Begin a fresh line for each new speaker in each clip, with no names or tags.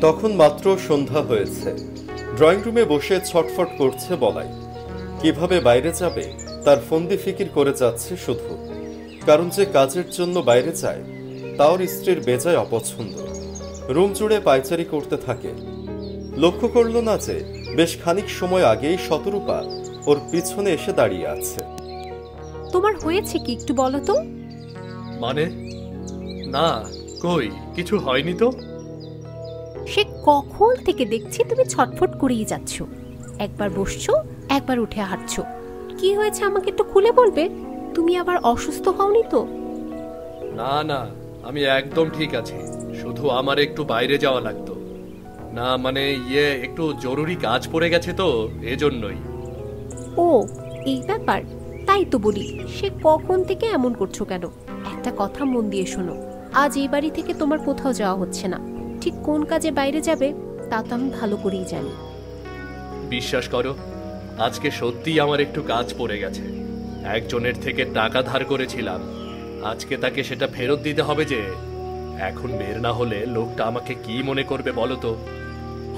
তখন মাত্র সন্ধ্যা হয়েছে। ড্রয়িং রুমে বসে ছটফট করছে বলাই। কিভাবে বাইরে যাবে তার ফন্দি ফিকির করে যাচ্ছে শুধু। কারণ যে কাজের জন্য বাইরে যায় তার স্ত্রীর বেজায় অপছন্দ। রুম জুড়ে পায়চারি করতে থাকে। লক্ষ্য করল না যে বেশ খানিক সময় আগেই শতরূপা ওর পিছনে এসে দাঁড়িয়ে আছে।
তোমার হয়েছে কি একটু বলো তো?
মানে না, কই কিছু হয়নি তো।
সে কখন থেকে দেখছি তুমি ছটফট করেই যাচ্ছ। একবার বসছো, একবার উঠে হাঁটছো। কি হয়েছে আমাকে একটু খুলে বলবে? তুমি আবার অসুস্থ হওনি তো?
না না, আমি একদম ঠিক আছি। শুধু আমার একটু বাইরে যাওয়া লাগতো। না মানে একটু জরুরি কাজ পড়ে গেছে তো, এজন্যই।
ও এই ব্যাপার? তাই তো বলি, সে কখন থেকে এমন করছো কেন? একটা কথা মন দিয়ে শোনো, আজ এই বাড়ি থেকে তোমার কোথাও যাওয়া হচ্ছে না। ঠিক কোন কাজে বাইরে যাবে তা তো আমি ভালো করেই জানি।
বিশ্বাস করো, আজকে সত্যিই আমার একটু কাজ পড়ে গেছে। একজনের থেকে টাকা ধার করেছিলাম, আজকে তাকে সেটা ফেরত দিতে হবে যে। এখন বের না হলে লোকটা আমাকে কি মনে করবে বলো তো?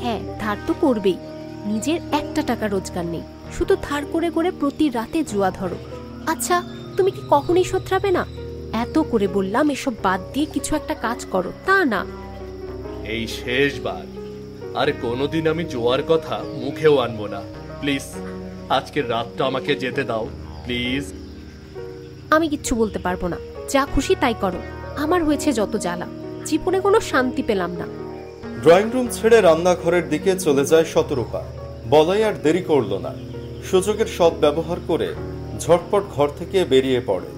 হ্যাঁ, ধার তো করবেই। নিজের একটা টাকা রোজগার নেই, শুধু ধার করে করে প্রতি রাতে জুয়া ধরো। আচ্ছা, তুমি কি কখনই শোধরাবে না? এত করে বললাম এসব বাদ দিয়ে কিছু একটা কাজ করো, তা না।
এই শেষবার, আর কোনোদিন আমি জোয়ার কথা মুখেও আনবো না। প্লিজ আজকের রাতটা আমাকে যেতে দাও, প্লিজ।
আমি কিচ্ছু বলতে পারবো না, যা খুশি তাই করো। আমার হয়েছে যত জ্বালা, জীবনে কোনো শান্তি পেলাম না।
ড্রয়িং রুম ছেড়ে রান্নাঘরের দিকে চলে যায় শতরূপা। বলাই আর দেরি করল না, সুযোগের সৎ ব্যবহার করে ঝটপট ঘর থেকে বেরিয়ে পড়ে।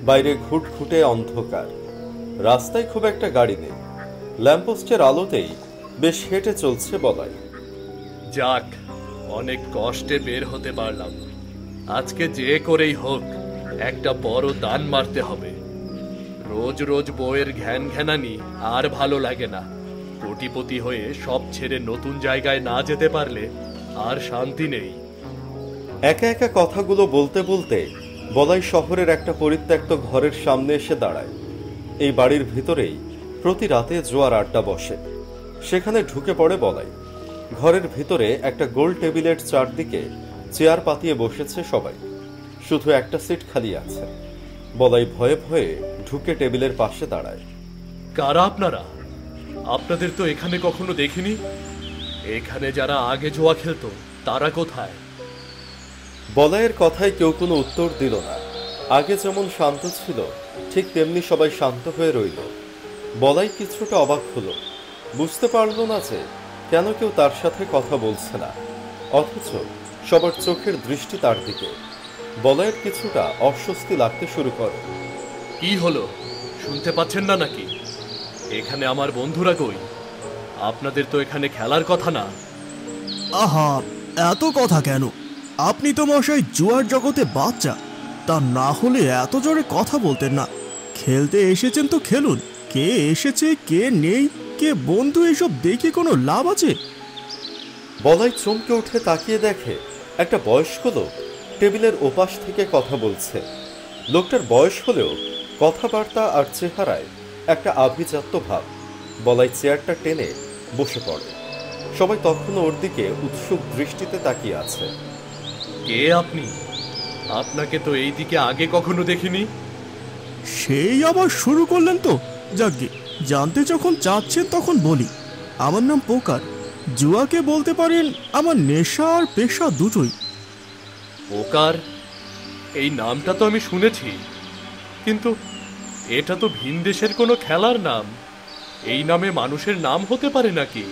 বাইরে ঘুটঘুটে অন্ধকার, রাস্তায় খুব একটা গাড়ি নেই। ল্যাম্পপোস্টের আলোতেই বেশ হেঁটে চলছে বলাই।
যাক, অনেক কষ্টে বের হতে পারলাম। আজকে যে করেই হোক একটা বড় দান মারতে হবে। রোজ রোজ বউয়ের ঘ্যান ঘ্যানানি আর ভালো লাগে না। কোটিপতি হয়ে সব ছেড়ে নতুন জায়গায় না যেতে পারলে আর শান্তি নেই।
একা একা কথাগুলো বলতে বলতে বলাই শহরের একটা পরিত্যক্ত ঘরের সামনে এসে দাঁড়ায়। এই বাড়ির ভিতরেই প্রতি রাতে জোয়ার আড্ডা বসে। সেখানে ঢুকে পড়ে বলাই। ঘরের ভিতরে একটা গোল টেবিলের চারদিকে চেয়ার পাতিয়ে বসেছে সবাই, শুধু একটা সিট খালি আছে। বলাই ভয়ে ভয়ে ঢুকে টেবিলের পাশে দাঁড়ায়।
কারা আপনারা? আপনাদের তো এখানে কখনো দেখিনি। এখানে যারা আগে জুয়া খেলতো তারা কোথায়?
বলাইয়ের কথায় কেউ কোনো উত্তর দিল না। আগে যেমন শান্ত ছিল ঠিক তেমনি সবাই শান্ত হয়ে রইল। বলাই কিছুটা অবাক হলো, বুঝতে পারল না যে কেন কেউ তার সাথে কথা বলছে না, অথচ সবার চোখের দৃষ্টি তার দিকে। বলাইয়ের কিছুটা অস্বস্তি লাগতে শুরু করে।
কি হলো, শুনতে পাচ্ছেন না নাকি? এখানে আমার বন্ধুরা কই? আপনাদের তো এখানে খেলার কথা না।
আহা, এত কথা কেন? আপনি তো মশাই জুয়ার জগতে বাচ্চা, তা না হলে এত জোরে কথা বলতেন না। খেলতে এসেছেন তো খেলুন। কে এসেছে কে নেই, কে বন্ধু, এসব দেখে কোনো লাভ আছে?
বলাই চমকে উঠে তাকিয়ে দেখে একটা বয়স্ক লোক টেবিলের ওপাশ থেকে কথা বলছে। লোকটার বয়স হলেও কথাবার্তা আর চেহারায় একটা আভিজাত্য ভাব। বলাই চেয়ারটা টেনে বসে পড়ে। সবাই তখনও ওর দিকে উৎসুক দৃষ্টিতে তাকিয়ে আছে।
কে আপনি? আপনাকে তো এই দিকে আগে কখনো দেখিনি।
সেই আবার শুরু করলেন তো? যাকগে, জানতে যখন চাচ্ছেন তখন বলি। আমার নাম পোকার। জুয়াকে বলতে পারেন আমার নেশা আর পেশা দুটোই।
পোকার? এই নামটা তো আমি শুনেছি, কিন্তু এটা তো ভিনদেশের কোনো খেলার নাম। এই নামে মানুষের নাম হতে পারে নাকি?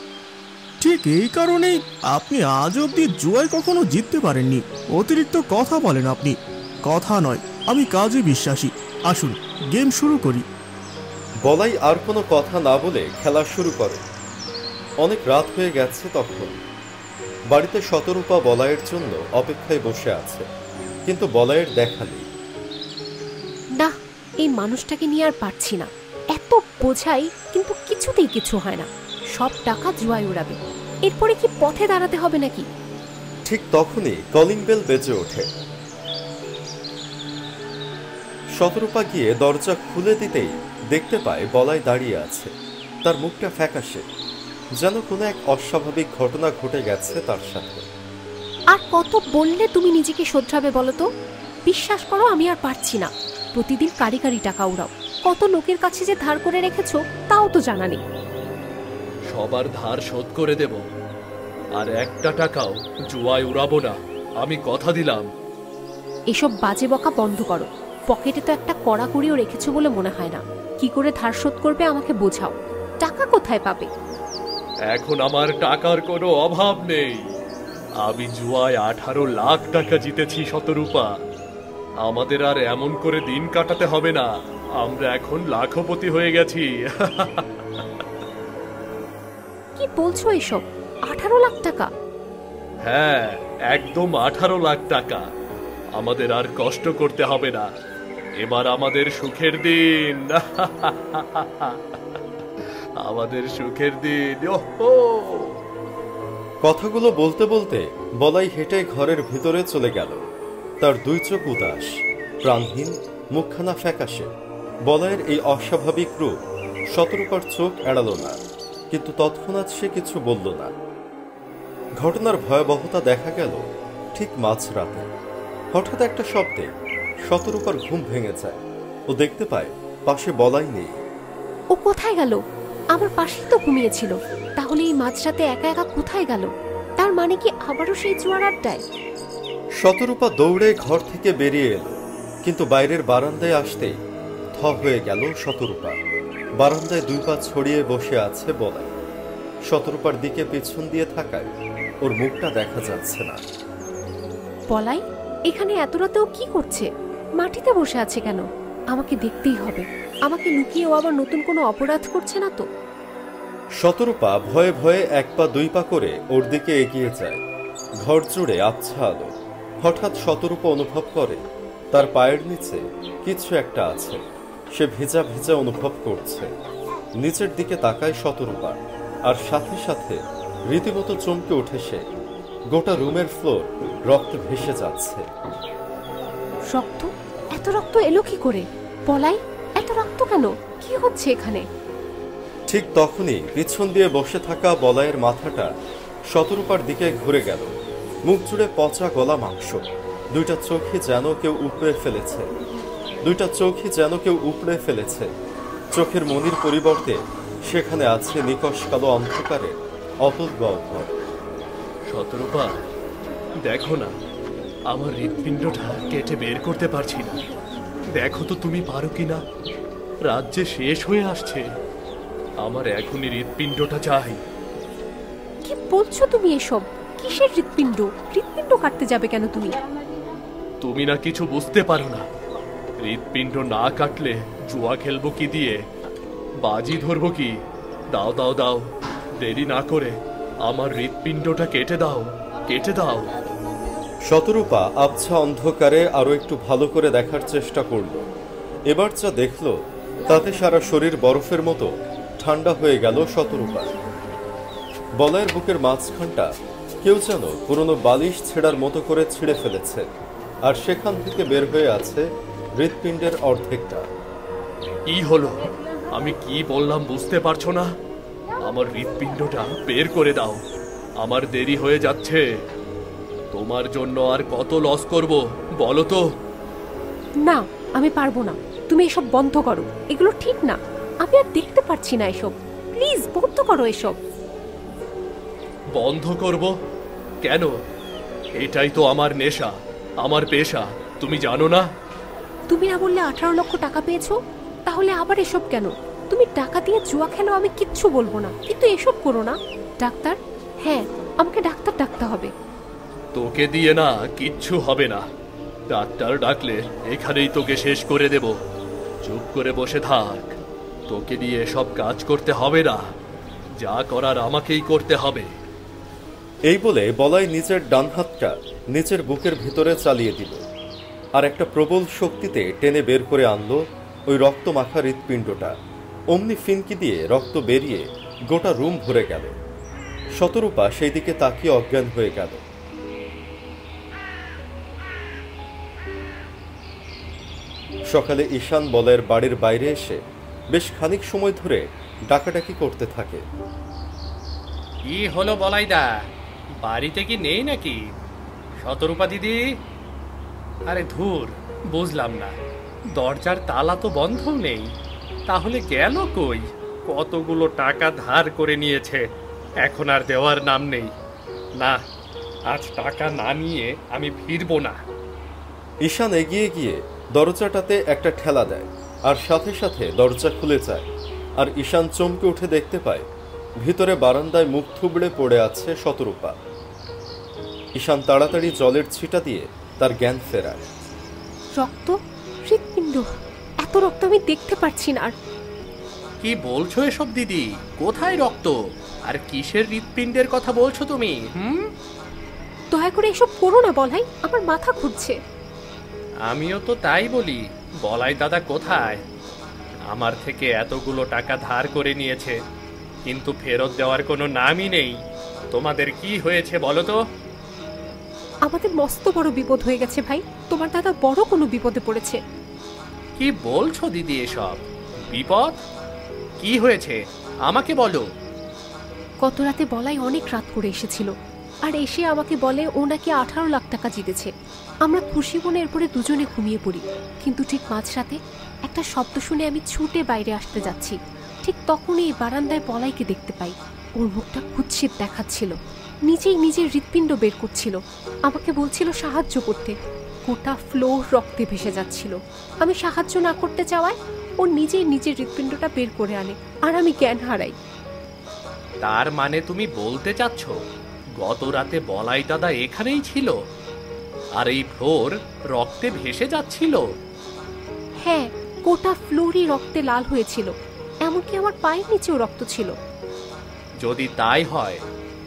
ঠিক এই কারণেই আপনি আজ অব্দি জুয়ায় কখনো জিততে পারেননি। অতিরিক্ত কথা বলেন আপনি। কথা নয়, আমি কাজে বিশ্বাসী। আসুন গেম শুরু করি।
বলাই আর কোনো কথা না বলে খেলা শুরু করে। অনেক রাত হয়ে গেছে তখন। বাড়িতে শতরূপা বলাইয়ের জন্য অপেক্ষায় বসে আছে, কিন্তু বলাইয়ের দেখা নেই।
না, এই মানুষটাকে নিয়ে আর পারছি না। এত বোঝাই কিন্তু কিছুতেই কিছু হয় না। সব টাকা জুয়ায় উড়াবে, এরপরে কি পথে দাঁড়াতে হবে নাকি?
ঠিক তখনই কলিং বেল বেজে ওঠে। শতরূপা গিয়ে দরজা খুলে দিতেই দেখতে পায় বলাই দাঁড়িয়ে আছে। তার মুখটা ফ্যাকাশে, যেন কোনো এক অস্বাভাবিক ঘটনা ঘটে গেছে তার সাথে।
আর কত বললে তুমি নিজেকে শোধরাবে বলো তো? বিশ্বাস করো, আমি আর পারছি না। প্রতিদিন কারি কারি টাকা উড়াও, কত লোকের কাছে যে ধার করে রেখেছো তাও তো জানা নেই।
সবার ধার শোধ করে দেব, আর একটা টাকাও জুয়ায় উড়াবো না, আমি কথা দিলাম।
এসব বাজে বকা বন্ধ করো। পকেটে তো একটা কড়াকড়িও রেখেছো বলে মনে হয় না। কি করে ধার শোধ করবে আমাকে বোঝাও। টাকা কোথায় পাবে?
এখন আমার টাকার কোনো অভাব নেই। আমি জুয়ায় 18 লাখ টাকা জিতেছি শতরূপা। আমাদের আর এমন করে দিন কাটাতে হবে না, আমরা এখন লাখপতি হয়ে গেছি।
কি বলছো এসব? 18 লাখ টাকা?
হ্যাঁ, একদম 18 লাখ টাকা। আমাদের আর কষ্ট করতে হবে না, এবার আমাদের সুখের দিন। আমাদের সুখের দিন। ওহো!
কথাগুলো বলতে বলতে বলাই হেঁটে ঘরের ভিতরে চলে গেল। তার দুই চোখ উদাস, প্রাণহীন, মুখখানা ফ্যাকাশে। বলাইয়ের এই অস্বাভাবিক রূপ শতরূপার চোখ এড়াল না, কিন্তু তৎক্ষণাৎ সে কিছু বলল না। ঘটনার ভয়াবহতা দেখা গেল ঠিক মাঝরাতে। হঠাৎ একটা শব্দে শতরূপার ঘুম ভেঙে যায়। ও দেখতে পায় পাশে বলাই নেই।
ও কোথায় গেল? আমার পাশেই তো ঘুমিয়েছিল। তাহলে এই মাঝরাতে একা একা কোথায় গেল? তার মানে কি আবারও সেই জুয়ার আড্ডায়?
শতরূপা দৌড়ে ঘর থেকে বেরিয়ে এলো, কিন্তু বাইরের বারান্দায় আসতেই থ হয়ে গেল শতরূপা। বারান্দায় দুই পা ছড়িয়ে বসে আছে বলাই। শতরূপার দিকে পেছন দিয়ে থাকায় ওর মুখটা দেখা যাচ্ছে না।
বলাই এখানে এত রাতেও কি করছে? মাটিতে বসে আছে কেন? আমাকে দেখতেই হবে। আমাকে লুকিয়ে ও আবার নতুন কোনো অপরাধ করছে না তো?
শতরূপা ভয়ে ভয়ে এক পা দুই পা করে ওর দিকে এগিয়ে যায়। ঘর জুড়ে আবছা আলো। হঠাৎ শতরূপা অনুভব করে তার পায়ের নিচে কিছু একটা আছে। সে ভেজা ভেজা অনুভব করছে। নিচের দিকে তাকায় শতরূপা, আর সাথে সাথে রীতিমতো চমকে ওঠে সে। গোটা রুমের ফ্লোর রক্তে ভেসে যাচ্ছে।
রক্ত? এত রক্ত এলো কি করে? বলাই, এত রক্ত কেন? কি হচ্ছে এখানে?
ঠিক তখনই পিছন দিয়ে বসে থাকা বলাইয়ের মাথাটা শতরূপার দিকে ঘুরে গেল। মুখ জুড়ে পচা গলা মাংস। দুইটা চোখই যেন কেউ উপড়ে ফেলেছে। চোখের মনির পরিবর্তে সেখানে আছে নিকষ কালো অন্ধকারে অতল গহ্বর।
শতরূপা, দেখো না, আমার হৃৎপিণ্ডটা কেটে বের করতে পারছি না। দেখো তো তুমি পারো কিনা। রাত যে শেষ হয়ে আসছে, আমার এখনই হৃৎপিণ্ডটা চাই।
কি বলছো তুমি এসব? কিসের হৃৎপিণ্ড? হৃৎপিণ্ড কাটতে যাবে কেন তুমি?
তুমি না কিছু বুঝতে পারো না। হৃৎপিণ্ড না কাটলে জুয়া খেলবো কি দিয়ে, বাজি ধরবো কি? দাও দাও দাও, দেরি না করে আমার হৃৎপিণ্ডটা কেটে দাও, কেটে দাও।
শতরূপা আবছা অন্ধকারে আরো একটু ভালো করে দেখার চেষ্টা করল। এবার যা দেখল তাতে সারা শরীর বরফের মতো ঠান্ডা হয়ে গেল শতরূপা। বলাইয়ের বুকের মাঝখানটা কেউ যেন পুরনো বালিশ ছেঁড়ার মতো করে ছিঁড়ে ফেলেছে, আর সেখান থেকে বের হয়ে আছে হৃৎপিণ্ডের অর্ধেকটা।
কি হলো? আমি কি বললাম বুঝতে পারছো না? আমার হৃৎপিণ্ডটা বের করে দাও, আমার দেরি হয়ে যাচ্ছে। তোমার জন্য আর কত লস করব বলো তো?
না, আমি পারবো না। তুমি এসব বন্ধ করো, এগুলো ঠিক না। আমি আর দেখতে পারছি না এসব। প্লিজ বন্ধ করো এসব।
বন্ধ করব কেন? এটাই তো আমার নেশা, আমার পেশা, তুমি জানো না?
তুমি না বললে 18 লক্ষ টাকা পেয়েছো? তাহলে আবার এসব কেন? তুমি টাকা দিয়ে জুয়া খেলো, আমি কিচ্ছু বলবো না, কিন্তু এসব করো না। ডাক্তার? হ্যাঁ, আমাকে ডাক্তার ডাকতে হবে।
তোকে দিয়ে না কিচ্ছু হবে না। ডাক্তার ডাকলে এখানেই তোকে শেষ করে দেব। চুপ করে বসে থাক। তোকে দিয়ে সব কাজ করতে হবে না, যা করার আমাকেই করতে হবে।
এই বলে বলাই নিজের ডান হাতটা নিচের বুকের ভিতরে চালিয়ে দিল, আর একটা প্রবল শক্তিতে টেনে বের করে আনলো ওই রক্ত মাখা হৃৎপিণ্ডটা। অমনি ফিনকি দিয়ে রক্ত বেরিয়ে গোটা রুম ভরে গেল। শতরূপা সেই দিকে তাকিয়ে অজ্ঞান হয়ে গেল। সকালে ঈশান বলাইয়ের বাড়ির বাইরে এসে বেশ খানিক সময় ধরে ডাকাডাকি করতে থাকে।
কি হলো বলাইদা, বাড়িতে কি নেই নাকি? শতরূপা দিদি? আরে ধুর, বুঝলাম না, দরজার তালা তো বন্ধ নেই, তাহলে গেল কই? কতগুলো টাকা ধার করে নিয়েছে, এখন আর দেওয়ার নাম নেই। না, আজ টাকা না নিয়ে আমি ফিরবো না।
ঈশান এগিয়ে গিয়ে দরজাটাতে একটা ঠেলা দেয় আর সাথে সাথে দরজা খুলে যায়। আর ঈশান চমকে উঠে দেখতে পায় ভিতরে বারান্দায় মুখ থুবড়ে পড়ে আছে শতরূপা। ঈশান তাড়াতাড়ি জলের ছিটা দিয়ে তার জ্ঞান ফেরায়।
রক্ত, হৃৎপিণ্ড, এত রক্ত আমি দেখতে পারছি না আর।
কি বলছো এসব দিদি? কোথায় রক্ত? আর কিসের হৃৎপিণ্ডের কথা বলছো তুমি?
দয়া করে এসব করো না বলাই, আমার মাথা ঘুরছে।
আমিও তো তাই বলি, বলাই দাদা কোথায়? আমার থেকে এতগুলো টাকা ধার করে নিয়েছে, কিন্তু ফেরত দেওয়ার কোনো নামই নেই। তোমাদের কি হয়েছে বলো তো?
আমাদের মস্ত বড় বিপদ হয়ে গেছে ভাই, তোমার দাদা বড় কোনো বিপদে পড়েছে।
কি বলছো দিদি এসব? বিপদ? কি হয়েছে আমাকে বলো।
গত রাতে বলাই অনেক রাত করে এসেছিল, আর এসে আমাকে বলে ও নাকি 18 লাখ টাকা জিতেছে। আমরা খুশি মনে এরপরে দুজনে ঘুমিয়ে পড়ি, কিন্তু ঠিক মাঝরাতে একটা শব্দ শুনে আমি ছুটে বাইরে আসতে যাচ্ছি। ঠিক তখনই এই বারান্দায় বলাইকে দেখতে পাই। ওর মুখটা কুৎসিত দেখাচ্ছিল, নিজেই নিজের হৃৎপিণ্ড বের করছিল, আমাকে বলছিল সাহায্য করতে। গোটা ফ্লোর রক্তে ভেসে যাচ্ছিল। আমি সাহায্য না করতে চাওয়ায় ও নিজেই নিজের হৃৎপিণ্ডটা বের করে আনে, আর আমি জ্ঞান হারাই।
তার মানে তুমি বলতে চাচ্ছ গত রাতে বলাই দাদা এখানেই ছিল, আর এই ফ্লোর রক্তে ভেসে যাচ্ছিল?
হ্যাঁ, গোটা ফ্লোরই রক্তে লাল হয়েছিল, এমনকি আমার পায়ের নিচেও রক্ত ছিল।
যদি তাই হয়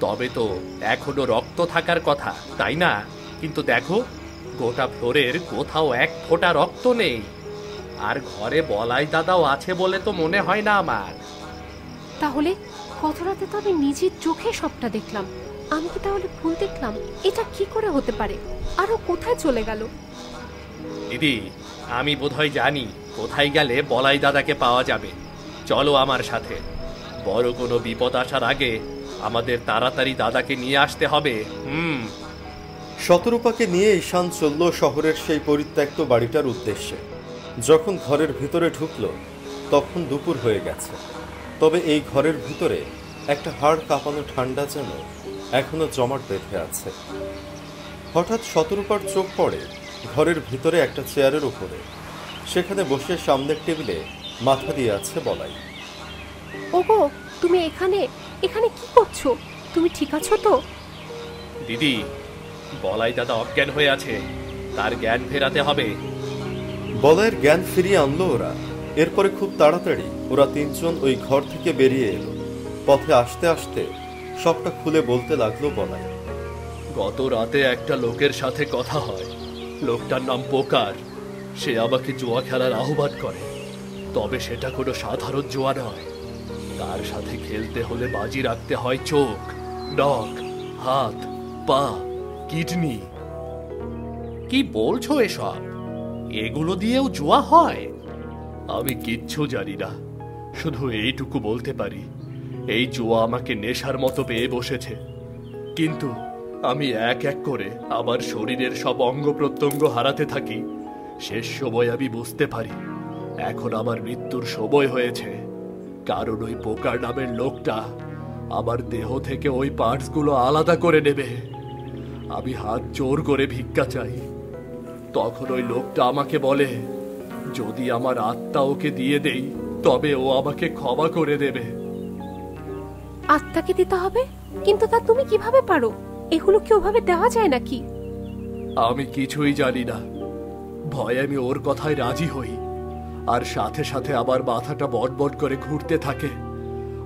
তবে তো এখনো রক্ত থাকার কথা, তাই না? কিন্তু দেখো, গোটা ফ্লোরের কোথাও এক ফোঁটা রক্ত নেই। আর ঘরে বলাই দাদাও আছে বলে তো মনে হয় না আমার।
তাহলে গত রাতে তো আমি নিজের চোখে সবটা দেখলাম। আমি কি তাহলে ভুল দেখলাম? এটা কি করে হতে পারে? আরো কোথায় চলে গেল?
দিদি, আমি বোধহয় জানি কোথায় গেলে বলাই দাদাকে পাওয়া যাবে। চলো আমার সাথে, বড় কোনো বিপদ আসার আগে আমাদের তাড়াতাড়ি দাদাকে নিয়ে আসতে হবে।
শতরূপাকে নিয়ে ঈশান চলল শহরের সেই পরিত্যক্ত বাড়িটার উদ্দেশ্যে। যখন ঘরের ভিতরে ঢুকল তখন দুপুর হয়ে গেছে, তবে এই ঘরের ভিতরে একটা হাড় কাঁপানো ঠান্ডা যেন এখনো জমাট বেঁধে আছে। হঠাৎ শতরূপার চোখ পড়ে ঘরের ভিতরে একটা চেয়ারের উপরে। সেখানে বসে সামনের টেবিলে মাথা দিয়ে আছে বলাই।
ওগো, তুমি এখানে এখানে কি করছো? তুমি ঠিক আছো তো?
দিদি, বলাই দাদা অজ্ঞান হয়ে আছে, তার জ্ঞান ফেরাতে হবে।
বলাইয়ের জ্ঞান ফিরিয়ে আনলো ওরা। এরপরে খুব তাড়াতাড়ি ওরা তিনজন ওই ঘর থেকে বেরিয়ে এলো। পথে আসতে আসতে সবটা খুলে বলতে লাগলো বলাই।
গত রাতে একটা লোকের সাথে কথা হয়, লোকটার নাম পোকার। সে আমাকে জুয়া খেলার আহ্বান করে, তবে সেটা কোনো সাধারণ জুয়া নয়। তার সাথে খেলতে হলে বাজি রাখতে হয় চোখ, নখ, হাত, পা, কিডনি। কি বলছো এসব? এগুলো দিয়েও জুয়া হয়? আমি কিচ্ছু জানি না, শুধু এইটুকু বলতে পারি, এই জুয়া আমাকে নেশার মতো পেয়ে বসেছে। কিন্তু আমি এক এক করে আমার শরীরের সব অঙ্গ প্রত্যঙ্গ হারাতে থাকি। শেষ সময় আমি বুঝতে পারি এখন আমার মৃত্যুর সময় হয়েছে, কারণ ওই পোকার নামের লোকটা আমার দেহ থেকে ওই পার্টসগুলো আলাদা করে নেবে। আমি হাত জোর করে ভিক্ষা চাই, তখন ওই লোকটা আমাকে বলে যদি আমার আত্মা ওকে দিয়ে দেই তবে ও আমাকে ক্ষমা করে দেবে।
আত্মাকে দিতে হবে? কিন্তু তা তুমি কিভাবে পারো? এগুলো কি ওভাবে দেওয়া যায় নাকি?
আমি কিছুই জানি না, ভয়ে আমি ওর কথায় রাজি হই, আর সাথে সাথে আবার মাথাটা বটবট করে ঘুরতে থাকে,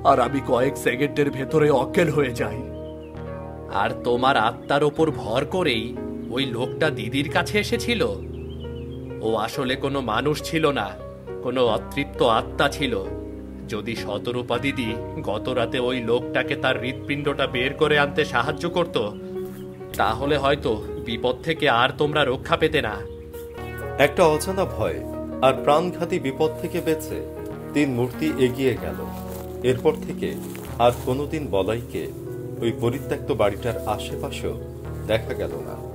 আর আমি কয়েক সেকেন্ডের ভেতরে অজ্ঞান হয়ে যাই। আর তোমার আত্মার ওপর ভর করেই ওই লোকটা দিদির কাছে এসেছিল। ও আসলে কোনো মানুষ ছিল না, কোনো অতৃপ্ত আত্মা ছিল। যদি শতরূপা দিদি গত রাতে ওই লোকটাকে তার হৃৎপিণ্ডটা বের করে আনতে সাহায্য করত, তাহলে হয়তো বিপদ থেকে আর তোমরা রক্ষা পেতে না।
একটা অজানা ভয় আর প্রাণঘাতী বিপদ থেকে বেঁচে তিন মূর্তি এগিয়ে গেল। এরপর থেকে আর কোনোদিন বলাইকে ওই পরিত্যক্ত বাড়িটার আশেপাশেও দেখা গেল না।